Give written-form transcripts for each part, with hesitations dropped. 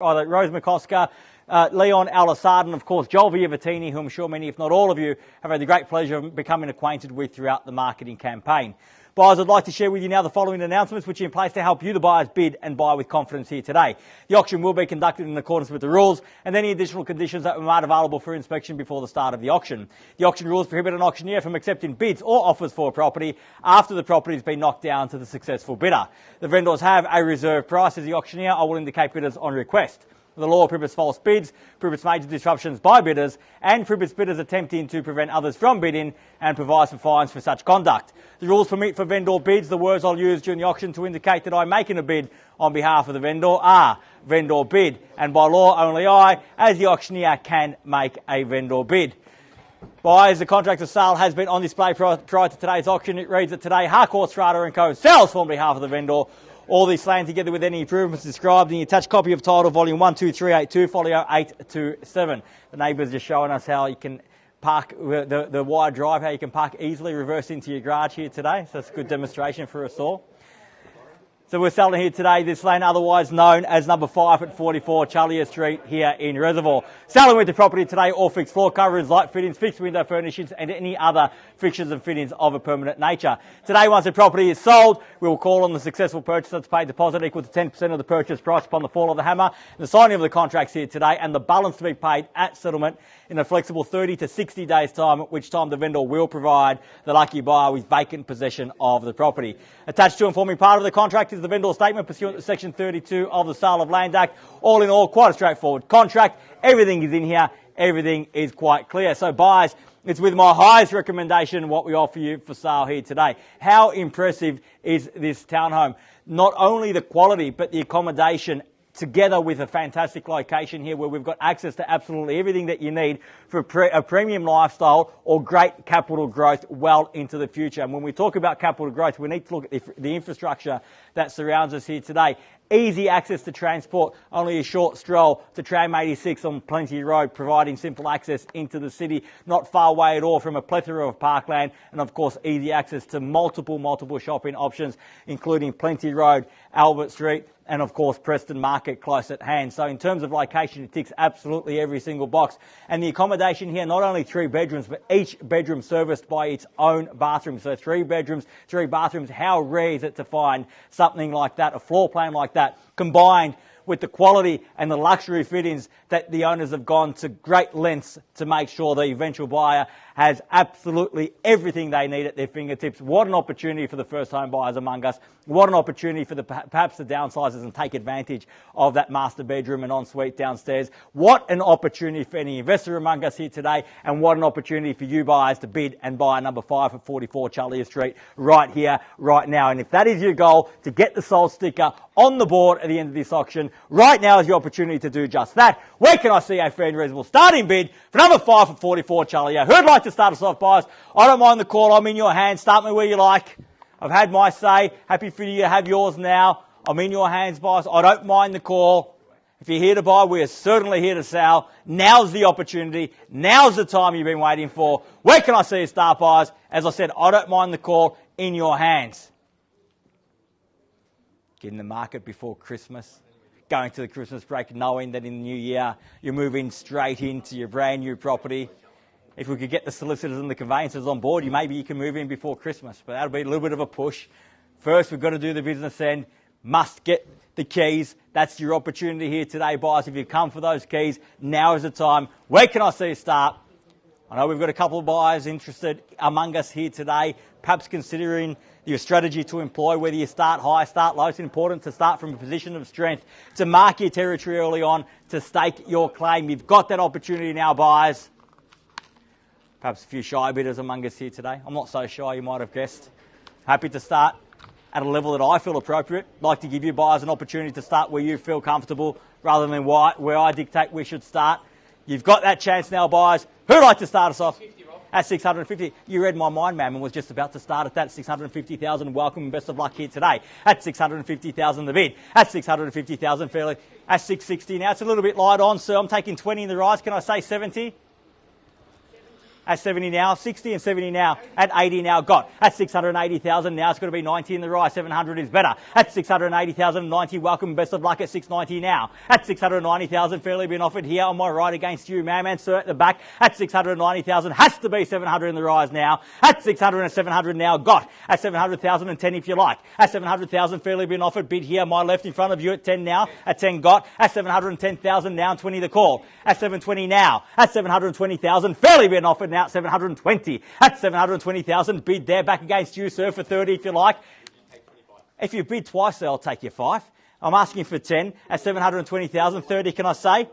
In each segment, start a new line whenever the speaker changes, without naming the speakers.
Rose McCosker, Leon Alisard, and of course Joel Viavattene, who I'm sure many, if not all of you, have had the great pleasure of becoming acquainted with throughout the marketing campaign. Buyers, I'd like to share with you now the following announcements which are in place to help you, the buyers, bid and buy with confidence here today. The auction will be conducted in accordance with the rules and any additional conditions that were made available for inspection before the start of the auction. The auction rules prohibit an auctioneer from accepting bids or offers for a property after the property has been knocked down to the successful bidder. The vendors have a reserve price. As the auctioneer, I will indicate bidders on request. The law prohibits false bids, prohibits major disruptions by bidders, and prohibits bidders attempting to prevent others from bidding, and provides for fines for such conduct. The rules permit for vendor bids. The words I'll use during the auction to indicate that I'm making a bid on behalf of the vendor are vendor bid, and by law only I, as the auctioneer, can make a vendor bid. Buyers, the contract of sale has been on display prior to today's auction. It reads that today Harcourts, Rata and Co. sells on behalf of the vendor all this land together with any improvements described in the attached copy of title, volume 12382, folio 827. The neighbours just showing us how you can park the wide drive, how you can park easily, reverse into your garage here today. So it's a good demonstration for us all. So we're selling here today this land, otherwise known as number 5 at 44 Chaleyer Street here in Reservoir. Selling with the property today, all fixed floor coverings, light fittings, fixed window furnishings and any other fixtures and fittings of a permanent nature. Today, once the property is sold, we will call on the successful purchaser to pay a deposit equal to 10% of the purchase price upon the fall of the hammer, and the signing of the contracts here today, and the balance to be paid at settlement in a flexible 30 to 60 days time, at which time the vendor will provide the lucky buyer with vacant possession of the property. Attached to and forming part of the contract is the vendor statement pursuant to Section 32 of the Sale of Land Act. All in all, quite a straightforward contract. Everything is in here. Everything is quite clear. So buyers, it's with my highest recommendation what we offer you for sale here today. How impressive is this townhome? Not only the quality, but the accommodation, together with a fantastic location here where we've got access to absolutely everything that you need for a premium lifestyle or great capital growth well into the future. And when we talk about capital growth, we need to look at the infrastructure that surrounds us here today. Easy access to transport, only a short stroll to Tram 86 on Plenty Road, providing simple access into the city, not far away at all from a plethora of parkland, and of course easy access to multiple shopping options, including Plenty Road, Albert Street, and of course Preston Market close at hand. So in terms of location, it ticks absolutely every single box. And the accommodation here, not only 3 bedrooms, but each bedroom serviced by its own bathroom. So 3 bedrooms, 3 bathrooms. How rare is it to find something like that, a floor plan like that, combined with the quality and the luxury fittings that the owners have gone to great lengths to make sure the eventual buyer has absolutely everything they need at their fingertips. What an opportunity for the first home buyers among us. What an opportunity for perhaps the downsizers and take advantage of that master bedroom and ensuite downstairs. What an opportunity for any investor among us here today, and what an opportunity for you buyers to bid and buy number 5 at 44 Chaleyer Street right here, right now. And if that is your goal, to get the sold sticker on the board at the end of this auction, right now is your opportunity to do just that. Where can I see a fair and reasonable starting bid for number 5 at 44 Chaleyer? Who'd like to start us off, buyers? I don't mind the call. I'm in your hands. Start me where you like. I've had my say. Happy for you to have yours now. I'm in your hands, buyers. I don't mind the call. If you're here to buy, we are certainly here to sell. Now's the opportunity. Now's the time you've been waiting for. Where can I see you start, buyers? As I said, I don't mind the call. In your hands. Get in the market before Christmas. Going to the Christmas break knowing that in the new year you're moving straight into your brand new property. If we could get the solicitors and the conveyancers on board, maybe you can move in before Christmas. But that'll be a little bit of a push. First, we've got to do the business end. Must get the keys. That's your opportunity here today, buyers. If you come for those keys, now is the time. Where can I see you start? I know we've got a couple of buyers interested among us here today, perhaps considering your strategy to employ, whether you start high, start low. It's important to start from a position of strength, to mark your territory early on, to stake your claim. You've got that opportunity now, buyers. Perhaps a few shy bidders among us here today. I'm not so shy, you might have guessed. Happy to start at a level that I feel appropriate. Like to give you buyers an opportunity to start where you feel comfortable rather than where I dictate we should start. You've got that chance now, buyers. Who'd like to start us off? At 650. You read my mind, ma'am, and was just about to start at that. 650,000. Welcome and best of luck here today. At 650,000 the bid. At 650,000 fairly. At 660 now. It's a little bit light on, sir. I'm taking 20 in the rise. Can I say 70? at 70 now, 60 and 70 now, at 80 now got, at 680,000 now it's got to be 90 in the rise, 700 is better, at 680,000, 90 welcome, best of luck at 690 now, at 690,000 fairly been offered here on my right against you, ma'am and sir at the back, at 690,000 has to be 700 in the rise now, at 600 and 700 now got, at 700,000 and 10 if you like, at 700,000 fairly been offered, bid here, my left in front of you at 10 now, at 10 got, at 710,000 now and 20 the call, at 720 now, at 720,000 fairly been offered now at 720, at 720,000 bid there back against you sir for 30 if you like. If you bid twice there I'll take your 5. I'm asking for 10 at 720,000, 30 can I say?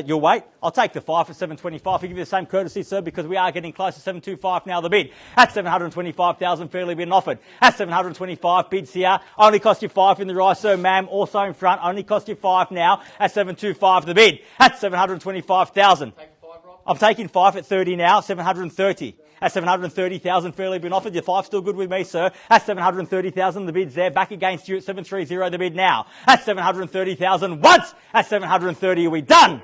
You'll wait. I'll take the 5 at 725. I'll give you the same courtesy, sir, because we are getting close to 725 now, the bid. At 725,000, fairly been offered. At 725, bids here. Only cost you 5 in the rise, sir, ma'am. Also in front. Only cost you 5 now. At 725, the bid. At 725,000. I'm taking 5 at 30 now. 730. At 730,000, fairly been offered. Your 5 still good with me, sir. At 730,000, the bid's there. Back against you at 730, the bid now. At 730,000 once. At 730, are we done?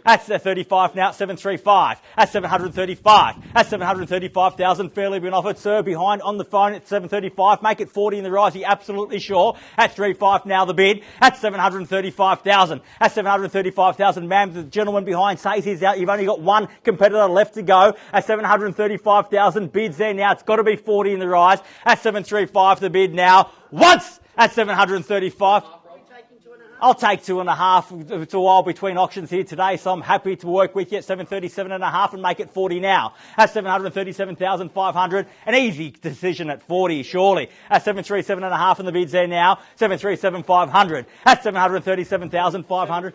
At 35 now, 735. At 735. At 735,000, fairly been offered, sir. Behind on the phone at 735. Make it 40 in the rise, you're absolutely sure. At 35 now, the bid. At 735,000. At 735,000, ma'am, the gentleman behind says he's out. You've only got one competitor left to go. At 735,000, bids there now. It's got to be 40 in the rise. At 735, the bid now. Once at 735. I'll take 2.5. It's a while between auctions here today, so I'm happy to work with you at 737.5 and make it 40 now. At 737,500, an easy decision at 40, surely. At 737.5 and the bid's there now. 737,500. At 737,500.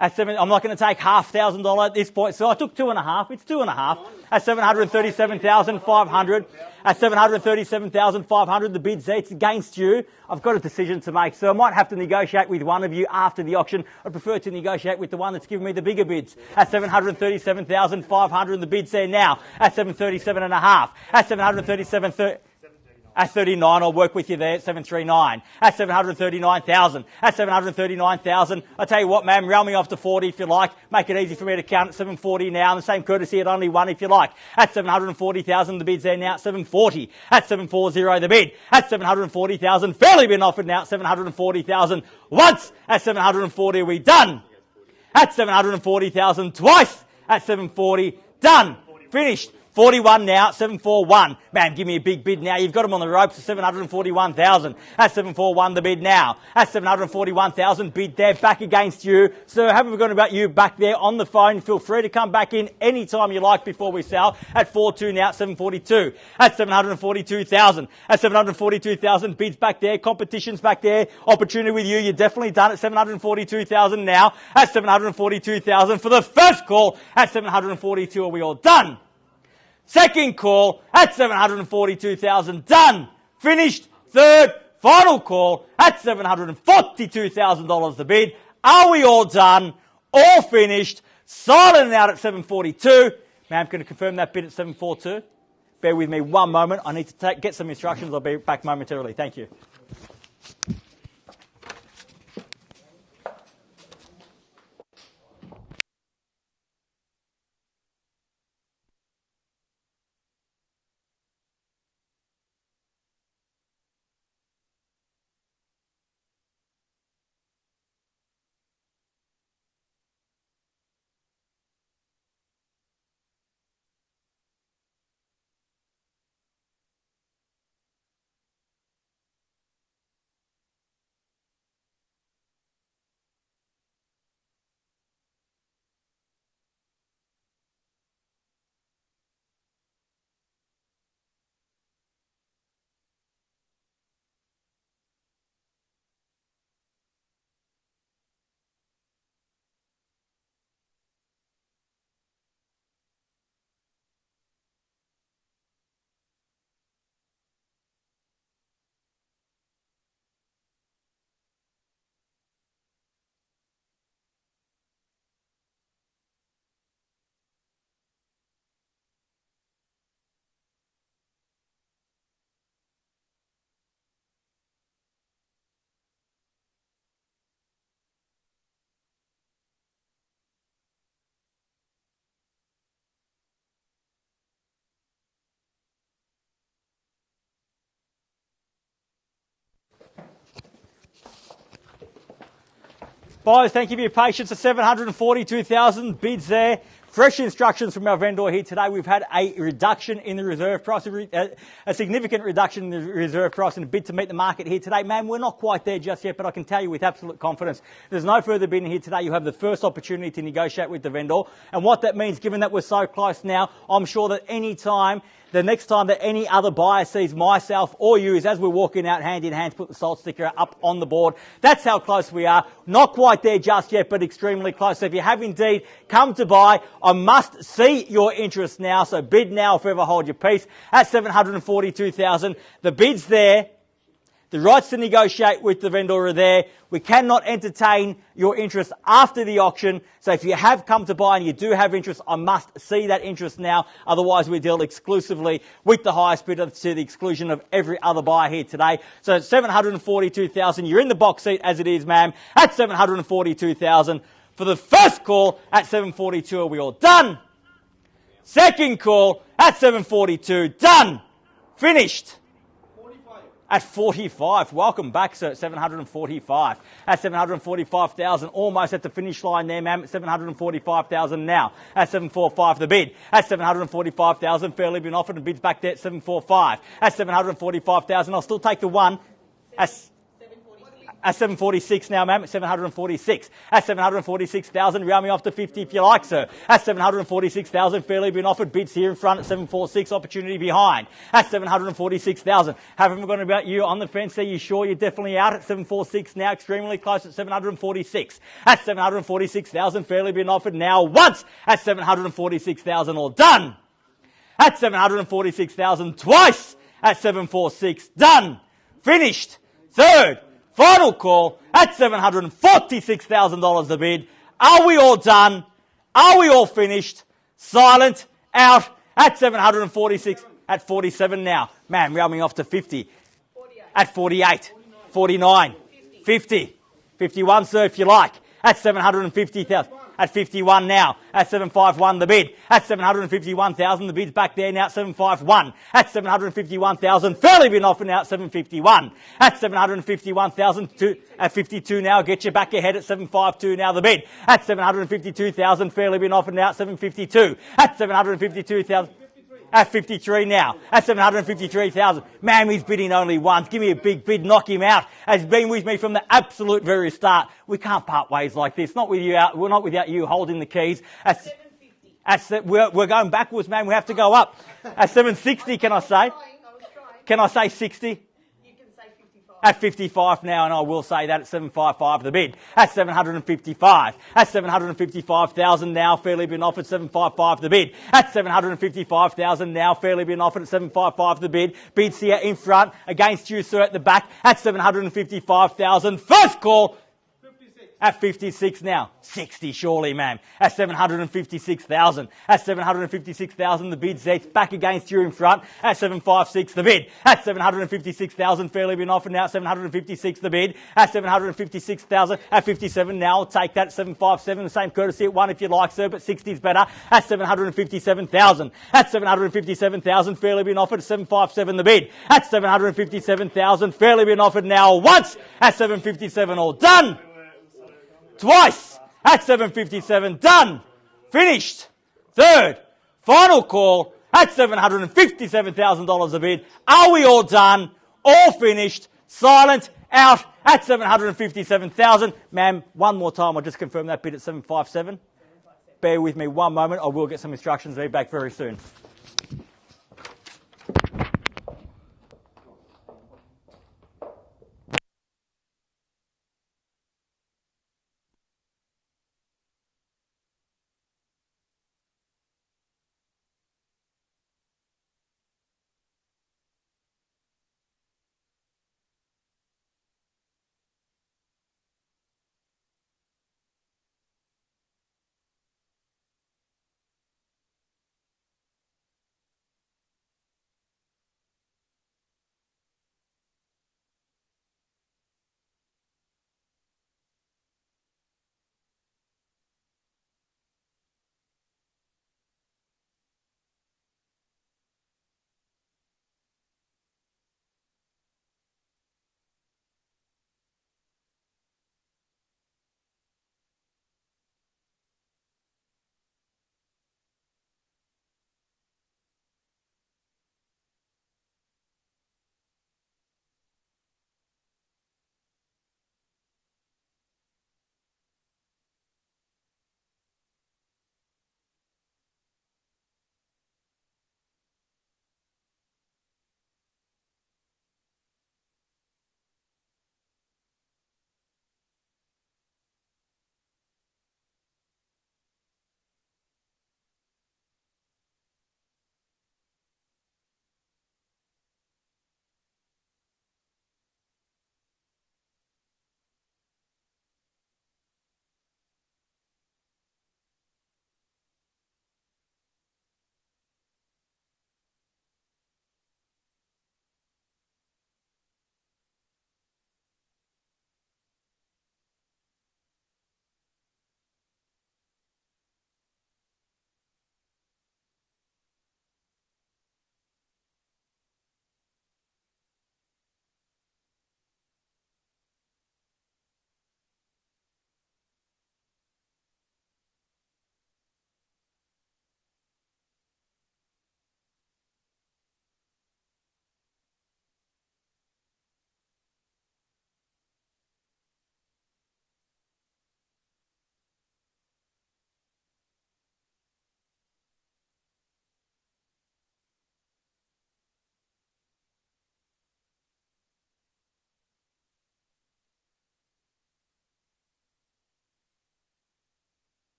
At I'm not going to take $500 at this point, so I took 2.5. It's 2.5. At 737,500. At 737,500, the bid's there. It's against you. I've got a decision to make, so I might have to negotiate with one of you after the auction. I'd prefer to negotiate with the one that's given me the bigger bids. At 737,500, the bid's there now. At 737.5. At 737. At 39, I'll work with you there at 739. At 739,000. At 739,000. I tell you what, ma'am, round me off to 40 if you like. Make it easy for me to count at 740 now. And the same courtesy at only 1 if you like. At 740,000, the bid's there now at 740. At 740, the bid. At 740,000, fairly been offered now at 740,000. Once at 740, are we done? At 740,000, twice at 740, done. Finished. 41 now, 741. Man, give me a big bid now. You've got them on the ropes at 741,000. At 741, the bid now. At 741,000, bid there, back against you. So haven't forgotten about you back there on the phone. Feel free to come back in any time you like before we sell. At 42 now, at 742. At 742,000. At 742,000, bids back there, competition's back there. Opportunity with you. You're definitely done at 742,000 now. At 742,000 for the first call. At 742, are we all done? Second call at 742,000, done. Finished. Third, final call at $742,000 the bid. Are we all done? All finished. Silent out at 742. Ma'am, can you confirm that bid at 742? Bear with me one moment. I need to get some instructions. I'll be back momentarily. Thank you. Buyers, thank you for your patience. At 742,000 bids there. Fresh instructions from our vendor here today. We've had a reduction in the reserve price, a significant reduction in the reserve price in a bid to meet the market here today. Man, we're not quite there just yet, but I can tell you with absolute confidence, there's no further bidding here today. You have the first opportunity to negotiate with the vendor. And what that means, given that we're so close now, I'm sure that the next time that any other buyer sees myself or you is as we're walking out hand in hand to put the salt sticker up on the board. That's how close we are. Not quite there just yet, but extremely close. So if you have indeed come to buy, I must see your interest now. So bid now if ever hold your peace. At 742,000, the bid's there. The rights to negotiate with the vendor are there. We cannot entertain your interest after the auction. So if you have come to buy and you do have interest, I must see that interest now. Otherwise, we deal exclusively with the highest bidder to the exclusion of every other buyer here today. So at 742,000, you're in the box seat as it is, ma'am. At 742,000 for the first call at 742. Are we all done? Second call at 742. Done. Finished. At 45. Welcome back, sir, at 745. At 745,000, almost at the finish line there, ma'am, at 745,000 now. At 745, the bid. At 745,000, fairly been offered, and bids back there at 745. At 745,000, I'll still take the one. At 746 now, ma'am, at 746. At 746,000, round me off to 50 if you like, sir. At 746,000, fairly been offered, bids here in front at 746, opportunity behind. At 746,000, haven't forgotten about you on the fence there. You sure you're definitely out at 746 now, extremely close at 746. At 746,000, fairly been offered now once at 746,000, all done. At 746,000, twice at 746, done. Finished. Third. Final call at $746,000 the bid. Are we all done? Are we all finished? Silent, out at 746, at 47 now. Man, rounding off to 50.
48.
At 48, 49, 50, 51, sir, if you like. At 750,000. At 51 now. At 751 the bid. At 751,000 the bid's back there now at 751. At 751,000 fairly been offered now at 751. At 751,000 at 52 now get you back ahead at 752 now the bid. At 752,000 fairly been offered now at 752. At 752,000 at 53 now. At 753,000. Man, he's bidding only once. Give me a big bid, knock him out. Has been with me from the absolute very start. We can't part ways like this. Not with you out. We're not without you holding the keys. We're going backwards, man. We have to go up. At 760, can I say? Can I say 60? At 55 now, and I will say that at 755 the bid. At 755. At 755,000 now, fairly been offered 755 the bid. At 755,000 now, fairly been offered at 755 the bid. Bids here in front, against you, sir, at the back. At 755,000. First call. At 56 now. 60 surely, ma'am. At 756,000. At 756,000 the bid's there. It's back against you in front. At 756 the bid. At 756,000 fairly been offered now. 756 the bid. At 756,000. At 57 now. I'll take that at 757. The same courtesy at 1 if you like, sir, but 60's better. At 757,000. At 757,000 fairly been offered at 757 the bid. At 757,000 fairly been offered now once. At 757 all done. Twice at 757, done, finished. Third, final call at $757,000 a bid. Are we all done? All finished? Silent? Out at 757,000. Ma'am, one more time, I'll just confirm that bid at 757. Bear with me one moment. I will get some instructions. Be back very soon.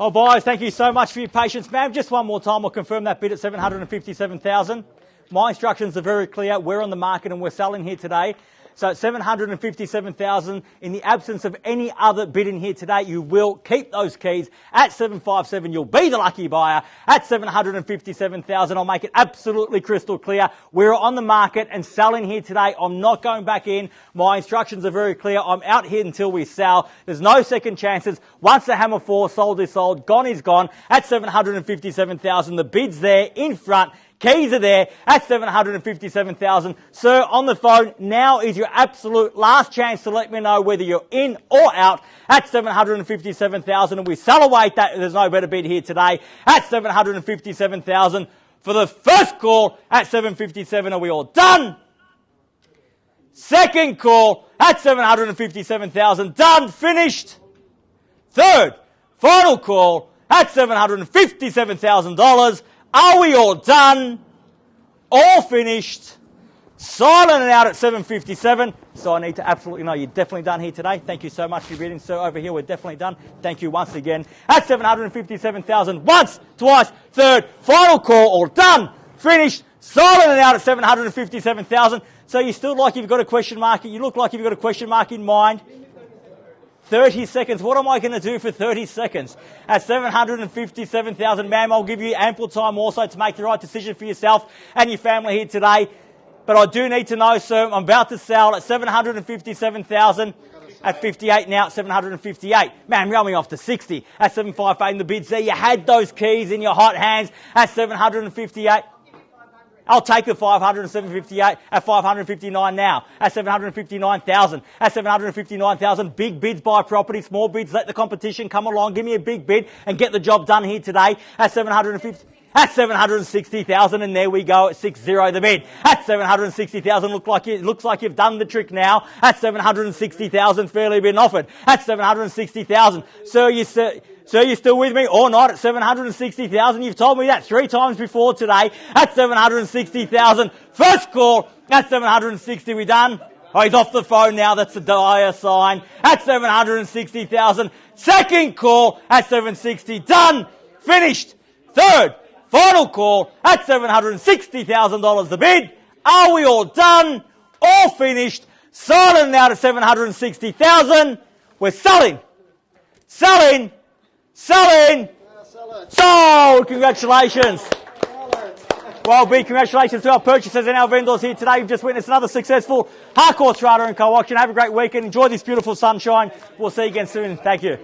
Oh, buyers, thank you so much for your patience. Ma'am, just one more time, we'll confirm that bid at 757,000. My instructions are very clear. We're on the market and we're selling here today. So at 757,000, in the absence of any other bid in here today, you will keep those keys. At 757, you'll be the lucky buyer. At 757,000, I'll make it absolutely crystal clear. We're on the market and selling here today. I'm not going back in. My instructions are very clear. I'm out here until we sell. There's no second chances. Once the hammer falls, sold is sold, gone is gone. At 757,000, the bid's there in front. Keys are there at 757,000. Sir, on the phone, now is your absolute last chance to let me know whether you're in or out at 757,000. And we celebrate that there's no better bid here today at 757,000. For the first call at 757, are we all done? Second call at 757,000. Done, finished. Third, final call at $757,000. Are we all done? All finished? Silent and out at 757. So I need to absolutely know you're definitely done here today. Thank you so much for your bidding, sir. Over here, we're definitely done. Thank you once again. At 757,000. Once, twice, third, final call, all done. Finished? Silent and out at 757,000. So you still like you've got a question mark. You look like you've got a question mark in mind. 30 seconds. What am I going to do for 30 seconds? At 757,000, ma'am, I'll give you ample time also to make the right decision for yourself and your family here today. But I do need to know, sir, I'm about to sell at 757,000. At 58 now, at 758. Ma'am, you're me off to 60. At 758 in the bids there. You had those keys in your hot hands at 758. I'll take the 500 and 758 at 559 now. At 759,000. At 759,000. Big bids buy property. Small bids let the competition come along. Give me a big bid and get the job done here today. At 750. At 760,000, and there we go at 6-0 the bid. At 760,000, looks like you've done the trick now. At 760,000, fairly been offered. At 760,000, sir, you're still with me or not? At 760,000, you've told me that 3 times before today. At 760,000, first call at 760. We done? Oh, he's off the phone now. That's a dire sign. At 760,000, second call at 760. Done, finished. Third. Final call at $760,000 the bid. Are we all done? All finished? Silent now to 760,000. We're selling. Selling. Selling. Sold. Congratulations. Well, big congratulations to our purchasers and our vendors here today. You've just witnessed another successful Harcourts Rata and Co auction. Have a great weekend. Enjoy this beautiful sunshine. We'll see you again soon. Thank you.